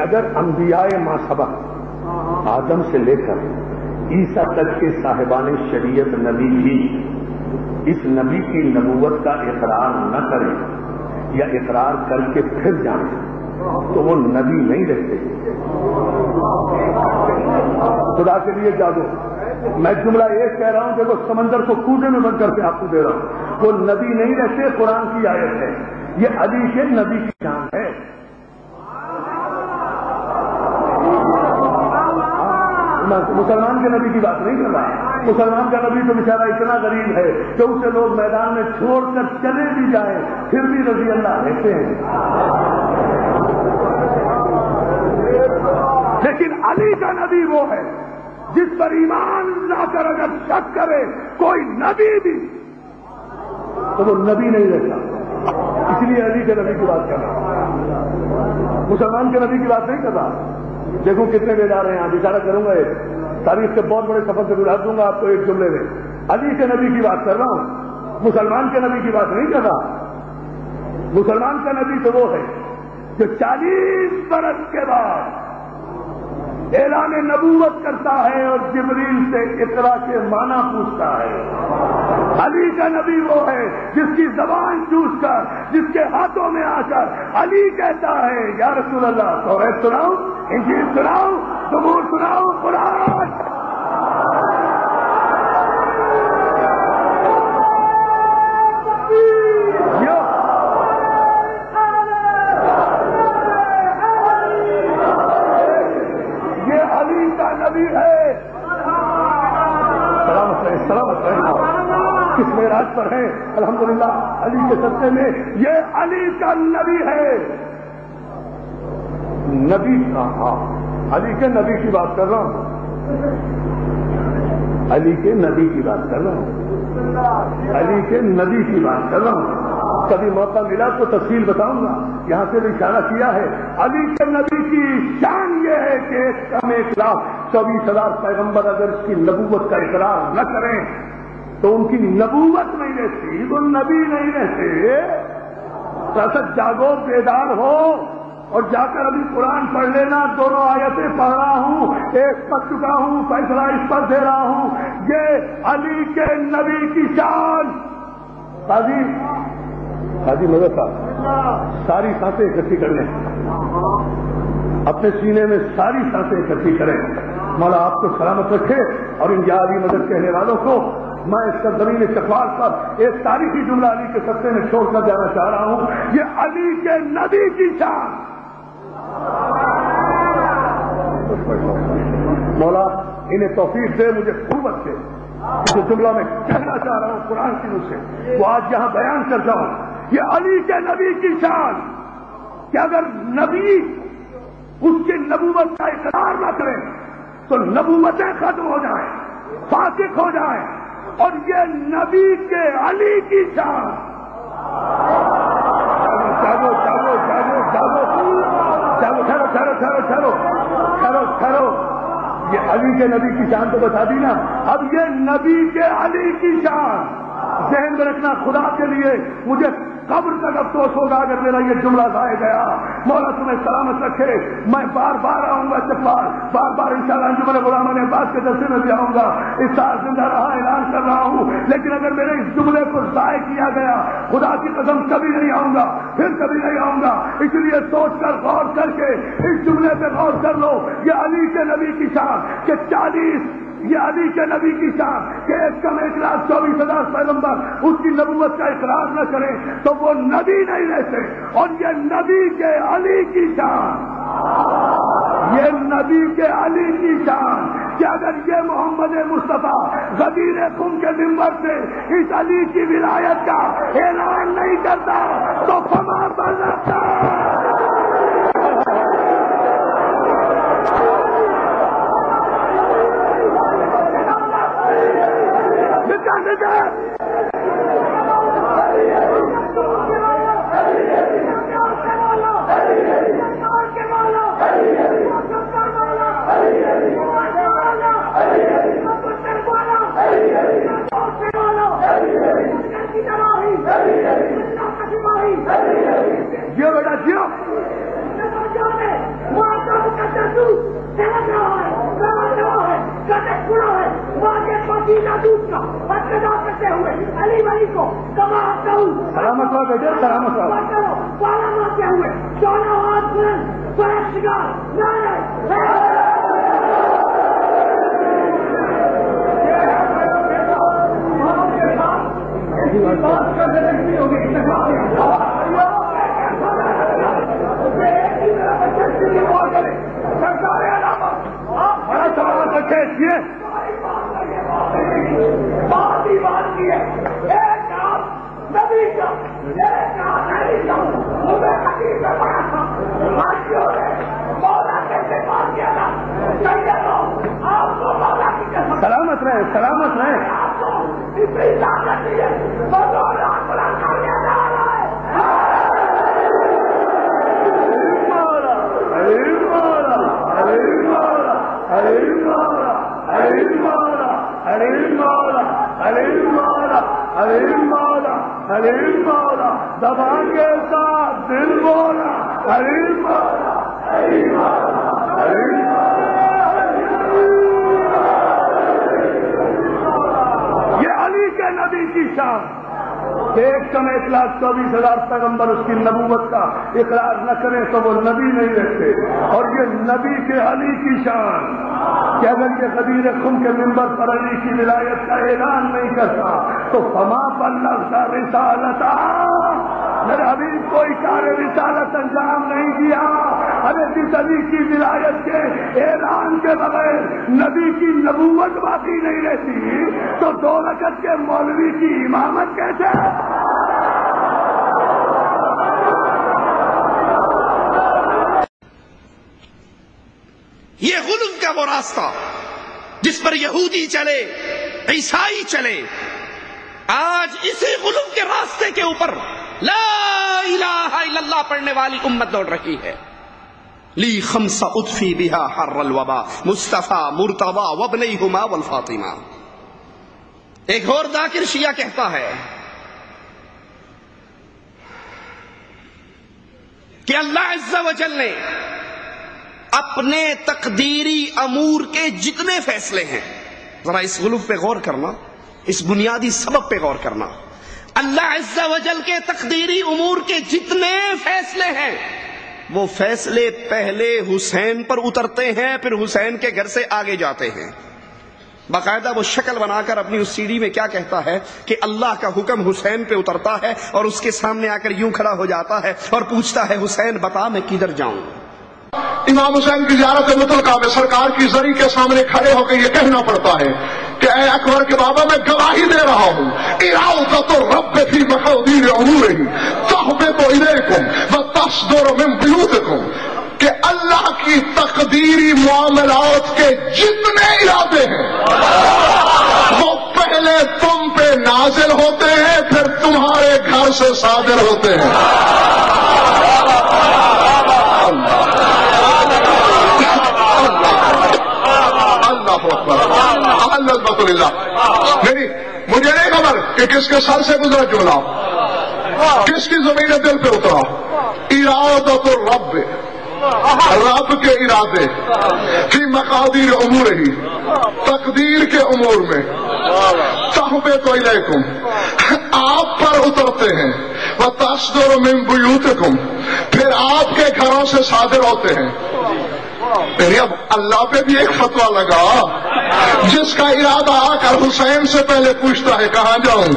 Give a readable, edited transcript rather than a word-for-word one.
اگر انبیاء ما سبق آدم سے لے کر عیسیٰ تک کے صاحبان شریعت نبی بھی اس نبی کی نبوت کا اقرار نہ کریں یا اقرار کر کے پھر جائیں تو وہ نبی نہیں رہتے. خدا کے لیے جاگو. میں جملہ ایک کہہ رہا ہوں کہ وہ سمندر کو کوزے میں بند کر کے آپ کو دے رہا ہوں. وہ نبی نہیں رہتے. قرآن کی آیت ہے. یہ علی کے نبی کی شان ہے. مسلمان کے نبی کی بات نہیں کر رہا. مسلمان کا نبی تو بیچارہ اتنا غریب ہے کہ اسے لوگ میدان میں چھوڑ کر چلے بھی جائیں پھر بھی رضی اللہ رہتے ہیں. لیکن علی کا نبی وہ ہے جس پر ایمان لا کر اگر شک کرے کوئی نبی بھی تو وہ نبی نہیں رہتا. اس لیے علی کے نبی کی بات کر رہا. مسلمان کے نبی کی بات نہیں کر رہا. دیکھو کتنے بیدار ہیں. یہاں اشارہ کروں گا. ایک تاریخ کے بہت بڑے سفر سے گزار دوں گا آپ کو ایک جملے میں. علی کے نبی کی بات کر رہا ہوں. مسلمان کے نبی کی بات نہیں کر رہا. مسلمان کا نبی تو وہ ہے جو 40 برس کے بعد اعلان نبوت کرتا ہے اور جبریل سے اقرا کے معنی پوچھتا ہے. علی کا نبی وہ ہے جس کی زبان چوس کر جس کے ہاتھوں میں آ کر علی کہتا ہے یا رسول اللہ توریت سناؤ, انجیل سناؤ, زبور سناؤ, قرآن. نبی ہے. سلامت رہنا. کس معراج پر ہے الحمدللہ علی کے صدقے میں. یہ علی کا نبی ہے. نبی کا علی کے نبی کی بات کر رہا ہوں. علی کے نبی کی بات کر رہا ہوں. علی کے نبی کی بات کر رہا ہوں. کبھی موقع ملا تو تفصیل بتاؤں گا. یہاں سے بھی اشارہ کیا ہے. علی کے نبی کی شان یہ ہے کہ 1,24,000 پیغمبر اگر اس کی نبوت کا اقرار نہ کریں تو ان کی نبوت نہیں رہتی. وہ نبی نہیں رہتے. سچ جاگو, بیدار ہو اور جا کر ابھی قرآن پڑھ لینا. دونوں آیتیں پڑھ رہا ہوں. ایک پڑھ چکا ہوں, فیصلہ اس پر دے رہا ہوں. یہ علی کے نبی کی شان. حاجی مدد صاحب ساری سانسیں اکٹھی کر لیں. اپنے سینے میں ساری سانسیں اکٹھی کریں. مولا آپ کو سلامت رکھے. اور ان علی مدد کہنے والوں کو میں اس سرزمین چکوال پر ایک تاریخی جملہ علی کے صدقے میں چھوڑ کر جانا چاہ رہا ہوں. یہ علی کے نبی کی شان. مولا انہیں توفیق دے, مجھے قوت دے. جو جملہ میں کہنا چاہ رہا ہوں قرآن کی روح سے وہ آج یہاں بیان کر جاؤں. یہ علی کے نبی کی شان کہ اگر نبی اس کی نبوت کا اقرار نہ کرے تو نبوتیں ختم ہو جائیں, فاسق ہو جائیں. اور یہ نبی کے علی کی شان. جاگو جاگو جاگو جاگو جاگو. ٹھہرو. یہ علی کے نبی کی شان تو بتا دی نا. اب یہ نبی کے علی کی شان ذہن میں رکھنا. خدا کے لیے مجھے قبر تک افسوس ہوگا اگر میرا یہ جملہ ضائع گیا. مولا تمہیں سلامت رکھے. میں بار بار آؤں گا چکوال. بار بار انشاءاللہ انجمن غلامان عباس کے جلسے میں بھی آؤں گا. اس سال زندہ رہا اعلان کر رہا ہوں. لیکن اگر میرے اس جملے کو ضائع کیا گیا خدا کی قسم کبھی نہیں آؤں گا, پھر کبھی نہیں آؤں گا. اس لیے سوچ کر غور کر کے اس جملے پہ غور کر لو. یہ علی کے نبی کی شان کہ 40 یہ علی کے نبی کی شان کہ 1,24,000 پیغمبر اس کی نبوت کا اقرار نہ کریں تو وہ نبی نہیں رہتے. اور یہ نبی کے علی کی شان, یہ نبی کے علی کی شان کہ اگر یہ محمد مصطفیٰ غدیر خون کے منبر سے اس علی کی ولایت کا اعلان نہیں کرتا تو فما بلغتا. یہ بیٹا جیو برقرار کرتے ہوئے علی ولی کو کما کروں سلامت رہو بیٹے، سلامت رہو. پالا مارتے ہوئے چونا ہاتھ بلند شکار نعرہ بڑا سوال رکھے کیے بات ہی بات کی ہے. ایک کام نبی کا، ایک کام علی کا، مجھے حقیق میں پڑا تھا. بھائیوں نے مولا کیسے بات کیا تھا؟ چاہیے تو آپ کو مولا کی قسم، سلامت رہے، سلامت رہے. آپ کو اتنی طاقت دی ہے مولا بلند کر دیا جا رہا ہے. زبان کے ساتھ دل بولا، حلیم مولا، حلیم مولا، حلیم مولا. یہ علی کے نبی کی شان. ایک کم 1,24,000 پیغمبر اس کی نبوت کا اقرار نہ کریں تو وہ نبی نہیں رہتے. اور یہ نبی کے علی کی شان کہ اگر یہ غدیر خم کے منبر پر علی کی ولایت کا اعلان نہیں کرتا تو فما بلغت رسالتہ، میرے حبیب کوئی کار رسالت انجام نہیں دیا. ارے جس علی کی ولایت کے اعلان کے بغیر نبی کی نبوت باقی نہیں رہتی تو 2 رکعت کے مولوی کی امامت کیسے؟ یہ غلو کا وہ راستہ جس پر یہودی چلے، عیسائی چلے، آج اسی غلو کے راستے کے اوپر لا الہ الا اللہ پڑھنے والی امت دوڑ رہی ہے. لی خمسہ اطفی بہا حر الوبا مصطفیٰ مرتضی وابنیہما والفاطمہ. ایک اور ذاکر شیعہ کہتا ہے کہ اللہ عز و جل نے اپنے تقدیری امور کے جتنے فیصلے ہیں، ذرا اس غلو پہ غور کرنا، اس بنیادی سبب پہ غور کرنا. اللہ عز و جل کے تقدیری امور کے جتنے فیصلے ہیں وہ فیصلے پہلے حسین پر اترتے ہیں، پھر حسین کے گھر سے آگے جاتے ہیں. باقاعدہ وہ شکل بنا کر اپنی اس سیڑھی میں کیا کہتا ہے کہ اللہ کا حکم حسین پہ اترتا ہے اور اس کے سامنے آ کر یوں کھڑا ہو جاتا ہے اور پوچھتا ہے حسین بتا میں کدھر جاؤں. امام حسین کی زیارت مطلقہ میں سرکار کی زری کے سامنے کھڑے ہو کے یہ کہنا پڑتا ہے کہ اے اکبر کے بابا میں گواہی دے رہا ہوں اراؤۃ الرب فی مقادیر امورہ تحبط الیکم وتصدر من بیوتکم، کہ اللہ کی تقدیری معاملات کے جتنے ارادے ہیں وہ پہلے تم پہ نازل ہوتے ہیں پھر تمہارے گھر سے صادر ہوتے ہیں. نہیں مجھے نہیں خبر کہ کس کے سر سے گزرا جملہ، کس کی زمین دل پہ اترا. ارادۃ الرب، رب کے ارادے، فی مقادیر امور ہی، تقدیر کے امور میں، تحبط الیکم، آپ پر اترتے ہیں، وتصدر من بیوتکم، پھر آپ کے گھروں سے صادر ہوتے ہیں. اب اللہ پہ بھی ایک فتویٰ لگا، جس کا ارادہ آ کر حسین سے پہلے پوچھتا ہے کہاں جاؤں،